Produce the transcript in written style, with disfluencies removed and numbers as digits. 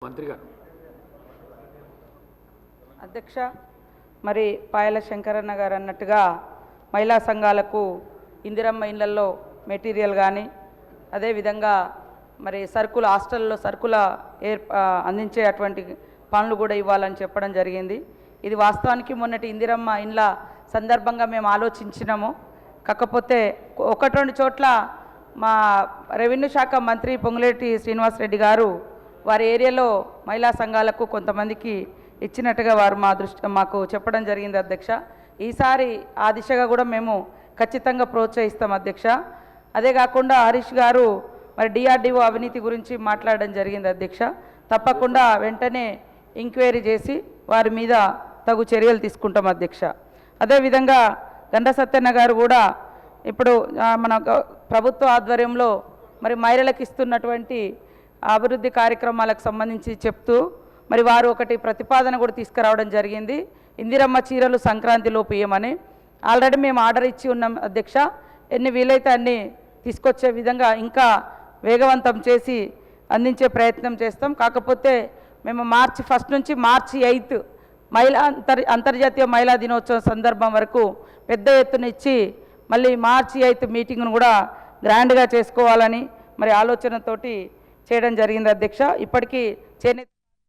మంత్రి గారు. అధ్యక్ష, మరి పాయల శంకరన్న గారు అన్నట్టుగా మహిళా సంఘాలకు ఇందిరమ్మ ఇళ్లలో మెటీరియల్ కానీ అదేవిధంగా మరి సరుకులు హాస్టల్లో సరుకుల అందించే అటువంటి పనులు కూడా ఇవ్వాలని చెప్పడం జరిగింది. ఇది వాస్తవానికి మొన్నటి ఇందిరమ్మ ఇండ్ల సందర్భంగా మేము ఆలోచించినాము. కాకపోతే ఒకటి రెండు చోట్ల మా రెవెన్యూ శాఖ మంత్రి పొంగులేటి శ్రీనివాసరెడ్డి గారు వారి ఏరియాలో మహిళా సంఘాలకు కొంతమందికి ఇచ్చినట్టుగా వారు మాకు చెప్పడం జరిగింది అధ్యక్ష. ఈసారి ఆ దిశగా కూడా మేము ఖచ్చితంగా ప్రోత్సహిస్తాం అధ్యక్ష. అదే కాకుండా హరీష్ గారు మరి డిఆర్డిఓ అవినీతి గురించి మాట్లాడడం జరిగింది అధ్యక్ష. తప్పకుండా వెంటనే ఎంక్వైరీ చేసి వారి మీద తగు చర్యలు తీసుకుంటాం అధ్యక్ష. అదేవిధంగా గండ సత్యన్న గారు కూడా ఇప్పుడు మన ప్రభుత్వ ఆధ్వర్యంలో మరి మహిళలకు ఇస్తున్నటువంటి అభివృద్ధి కార్యక్రమాలకు సంబంధించి చెప్తూ మరి వారు ఒకటి ప్రతిపాదన కూడా తీసుకురావడం జరిగింది. ఇందిరమ్మ చీరలు సంక్రాంతిలోపు ఇయ్యమని ఆల్రెడీ మేము ఆర్డర్ ఇచ్చి ఉన్నాం అధ్యక్ష. ఎన్ని వీలైతే అన్ని తీసుకొచ్చే విధంగా ఇంకా వేగవంతం చేసి అందించే ప్రయత్నం చేస్తాం. కాకపోతే మేము మార్చి 1 నుంచి మార్చి 8 అంతర్జాతీయ మహిళా దినోత్సవం సందర్భం వరకు పెద్ద ఎత్తున ఇచ్చి మళ్ళీ మార్చి 8 మీటింగ్ను కూడా గ్రాండ్గా చేసుకోవాలని మరి ఆలోచనతోటి చేయడం జరిగింది అధ్యక్ష. ఇప్పటికీ చేనేత